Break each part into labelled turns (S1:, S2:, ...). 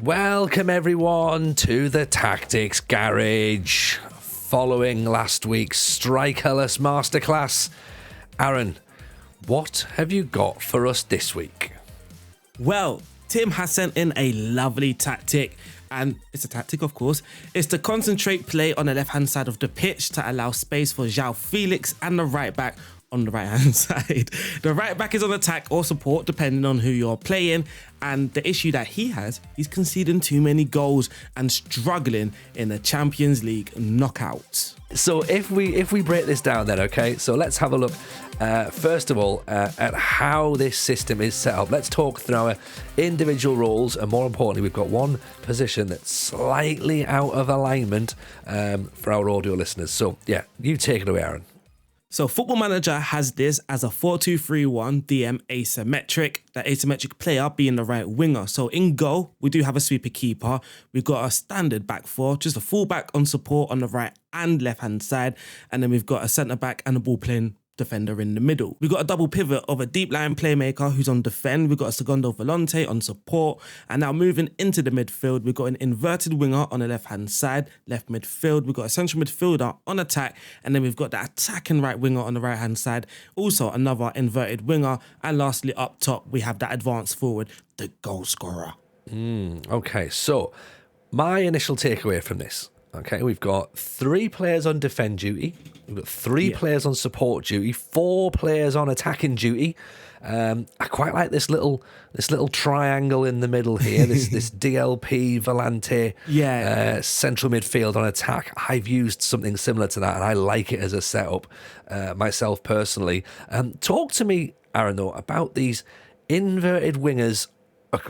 S1: Welcome everyone to the Tactics Garage. Following last week's strikerless masterclass, Aaron, what have you got for us this week?
S2: Well, Tim has sent in a lovely tactic, and it's a tactic, of course. It's to concentrate play on the left-hand side of the pitch to allow space for João Felix and the right-back on the right-hand side. The right-back is on attack or support, depending on who you're playing, and the issue that he has, he's conceding too many goals and struggling in the Champions League knockouts.
S1: So if we break this down then, okay, so let's have a look first of all at how this system is set up. Let's talk through our individual roles, and more importantly, we've got one position that's slightly out of alignment for our audio listeners. So yeah, you take it away, Aaron.
S2: So Football Manager has this as a 4-2-3-1 DM asymmetric, the asymmetric player being the right winger. So in goal, we do have a sweeper keeper. We've got a standard back four, just a full back on support on the right and left hand side. And then we've got a centre back and a ball playing defender in the middle. We've got a double pivot of a deep line playmaker who's on defend. We've got a segundo volante on support. And now moving into the midfield, we've got an inverted winger on the left-hand side, left midfield. We've got a central midfielder on attack. And then we've got the attacking right winger on the right-hand side. Also another inverted winger. And lastly, up top, we have that advanced forward, the goal scorer.
S1: Okay, so my initial takeaway from this, okay, we've got 3 players on defend duty. We've got 3 players on support duty, 4 players on attacking duty. I quite like this little triangle in the middle here. This DLP Volante central midfield on attack. I've used something similar to that, and I like it as a setup myself personally. Talk to me, Aaron, though, about these inverted wingers.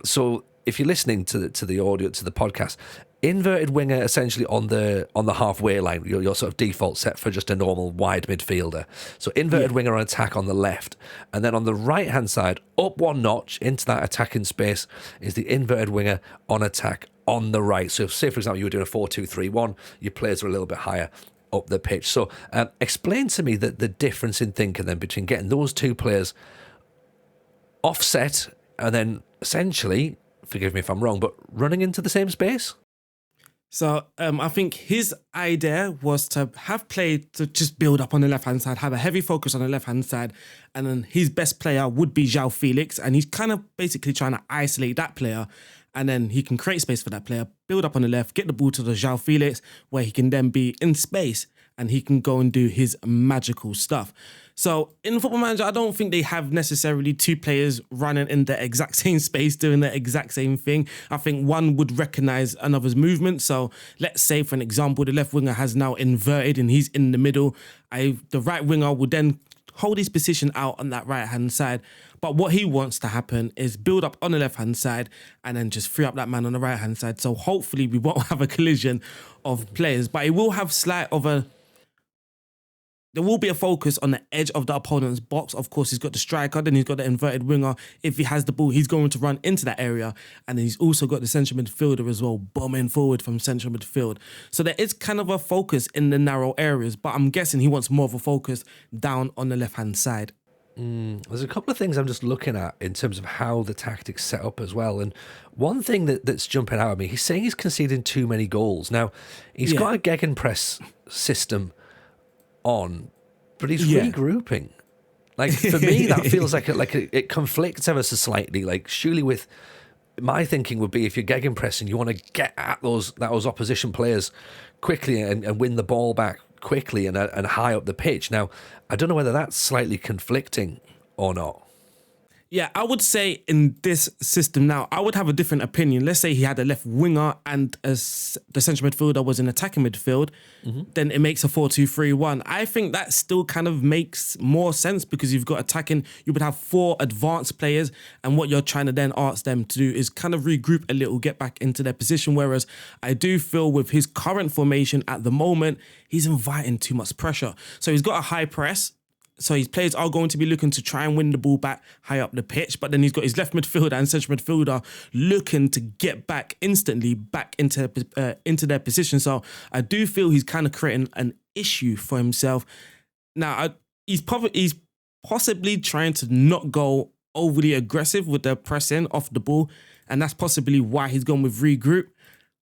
S1: So if you're listening to the audio, to the podcast, inverted winger essentially on the halfway line, your sort of default set for just a normal wide midfielder. So inverted winger on attack on the left, and then on the right hand side, up one notch into that attacking space, is the inverted winger on attack on the right. So say for example you were doing a 4-2-3-1, your players are a little bit higher up the pitch. So explain to me the difference in thinking then between getting those 2 players offset and then essentially, forgive me if I'm wrong, but running into the same space.
S2: So I think his idea was to have play to just build up on the left-hand side, have a heavy focus on the left-hand side, and then his best player would be João Felix, and he's kind of basically trying to isolate that player, and then he can create space for that player, build up on the left, get the ball to the João Felix, where he can then be in space, and he can go and do his magical stuff. So in Football Manager, I don't think they have necessarily 2 players running in the exact same space, doing the exact same thing. I think one would recognize another's movement. So let's say, for an example, the left winger has now inverted and he's in the middle. The right winger would then hold his position out on that right-hand side. But what he wants to happen is build up on the left-hand side and then just free up that man on the right-hand side. So hopefully we won't have a collision of players, but it will have there will be a focus on the edge of the opponent's box. Of course, he's got the striker, then he's got the inverted winger. If he has the ball, he's going to run into that area. And he's also got the central midfielder as well, bombing forward from central midfield. So there is kind of a focus in the narrow areas, but I'm guessing he wants more of a focus down on the left-hand side.
S1: There's a couple of things I'm just looking at in terms of how the tactics set up as well. And one thing that's jumping out at me, he's saying he's conceding too many goals. Now, he's got a gegenpress system on, but he's regrouping. Like, for me, that feels like it conflicts ever so slightly. Like, surely with my thinking would be, if you're gegenpressing, you want to get at those opposition players quickly and win the ball back quickly and high up the pitch. Now, I don't know whether that's slightly conflicting or not.
S2: Yeah, I would say in this system now, I would have a different opinion. Let's say he had a left winger and the central midfielder was in attacking midfield, then it makes a 4-2-3-1. I think that still kind of makes more sense because you've got attacking, you would have 4 advanced players, and what you're trying to then ask them to do is kind of regroup a little, get back into their position. Whereas I do feel with his current formation at the moment, he's inviting too much pressure. So he's got a high press. So his players are going to be looking to try and win the ball back high up the pitch, but then he's got his left midfielder and central midfielder looking to get back instantly back into their position. So I do feel he's kind of creating an issue for himself. Now, he's possibly trying to not go overly aggressive with the pressing off the ball and that's possibly why he's gone with regroup.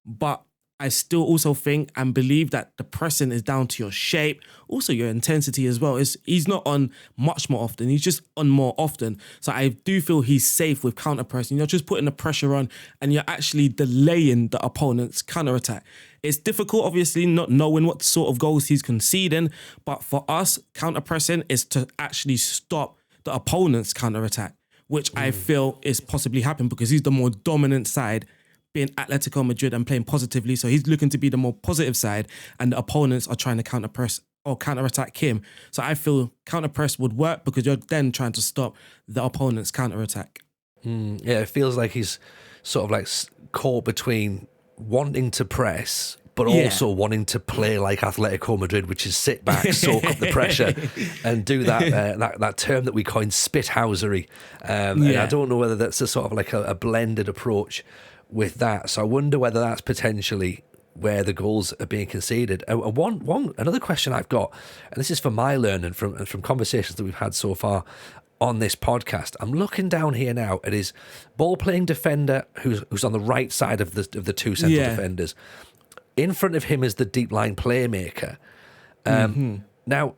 S2: But I still also think and believe that the pressing is down to your shape, also your intensity as well. He's not on much more often, he's just on more often. So I do feel he's safe with counter pressing. You're just putting the pressure on and you're actually delaying the opponent's counter attack. It's difficult, obviously, not knowing what sort of goals he's conceding, but for us, counter pressing is to actually stop the opponent's counter attack, which I feel is possibly happening because he's the more dominant side, being Atletico Madrid and playing positively. So he's looking to be the more positive side and the opponents are trying to counter press or counter attack him. So I feel counter press would work because you're then trying to stop the opponent's counter attack.
S1: Yeah, it feels like he's sort of like caught between wanting to press but also wanting to play like Atletico Madrid, which is sit back, soak up the pressure, and do that term that we coined spithousery. And I don't know whether that's a sort of like a blended approach with that. So I wonder whether that's potentially where the goals are being conceded. Another question I've got, and this is for my learning from conversations that we've had so far on this podcast. I'm looking down here now at his ball-playing defender, who's on the right side of the two central defenders. In front of him is the deep line playmaker. Now,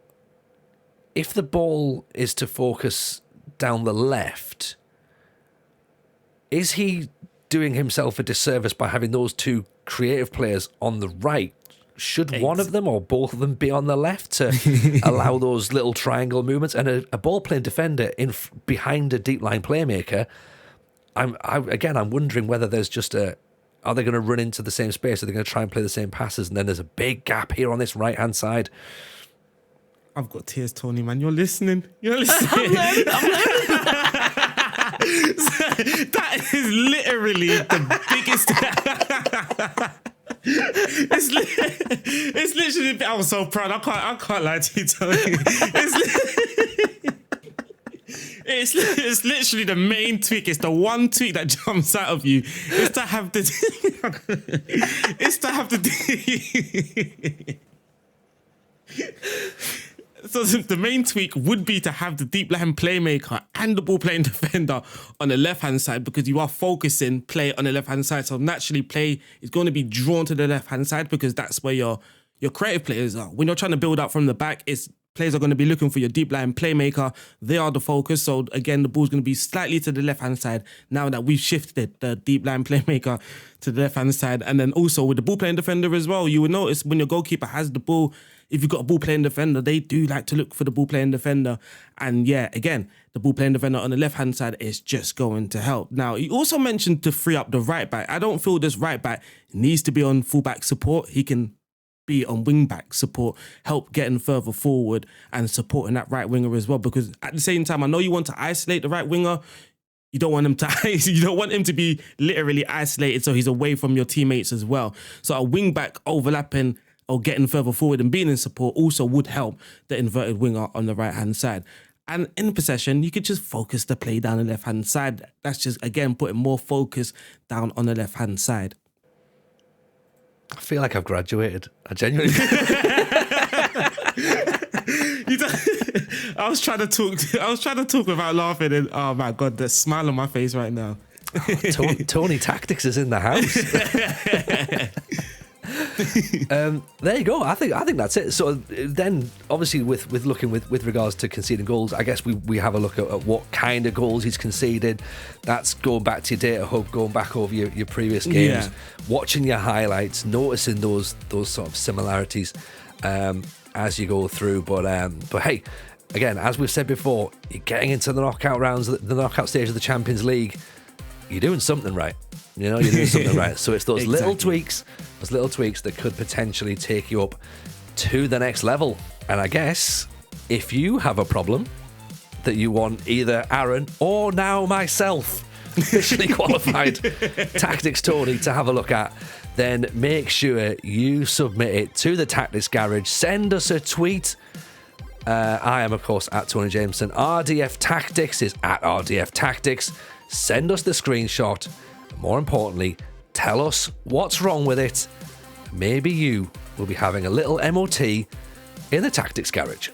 S1: if the ball is to focus down the left, is he doing himself a disservice by having those two creative players on the right? Should one of them or both of them be on the left to allow those little triangle movements? And a ball-playing defender behind a deep line playmaker, I'm wondering whether there's just are they going to run into the same space? Are they going to try and play the same passes? And then there's a big gap here on this right-hand side.
S2: I've got tears, Tony, man. You're listening. I'm learning. That is literally the biggest... It's literally... I was so proud. I can't lie to you, Tony. It's literally the main tweak. It's the one tweak that jumps out of you. It's to have the... So the main tweak would be to have the deep line playmaker and the ball playing defender on the left hand side, because you are focusing play on the left hand side. So naturally play is going to be drawn to the left hand side because that's where your creative players are. When you're trying to build up from the back, players are going to be looking for your deep line playmaker. They are the focus. So again, the ball's going to be slightly to the left hand side now that we've shifted the deep line playmaker to the left hand side. And then also with the ball playing defender as well, you will notice when your goalkeeper has the ball, if you've got a ball playing defender, they do like to look for the ball playing defender. And yeah, again, the ball playing defender on the left hand side is just going to help. Now, you also mentioned to free up the right back. I don't feel this right back needs to be on full back support. He can be on wing back support, help getting further forward and supporting that right winger as well. Because at the same time, I know you want to isolate the right winger. You don't want him to be literally isolated so he's away from your teammates as well. So a wing back overlapping or getting further forward and being in support also would help the inverted winger on the right-hand side. And in possession, you could just focus the play down the left-hand side. That's just, again, putting more focus down on the left-hand side.
S1: I feel like I've graduated. I genuinely...
S2: I was trying to talk without laughing, and oh my God, the smile on my face right now.
S1: Tony Tactics is in the house. There you go. I think that's it. So then, obviously, with looking with regards to conceding goals, I guess we have a look at what kind of goals he's conceded. That's going back to your data hub, going back over your previous games, watching your highlights, noticing those sort of similarities as you go through. But hey, again, as we've said before, you're getting into the knockout rounds, the knockout stage of the Champions League. You're doing something right. You know, you're doing something right. So it's those little tweaks that could potentially take you up to the next level. And I guess if you have a problem that you want either Aaron or now myself, officially qualified Tactics Tony, to have a look at, then make sure you submit it to the Tactics Garage. Send us a tweet. I am, of course, at Tony Jameson. RDF Tactics is at RDF Tactics. Send us the screenshot. More importantly, tell us what's wrong with it. Maybe you will be having a little MOT in the Tactics Garage.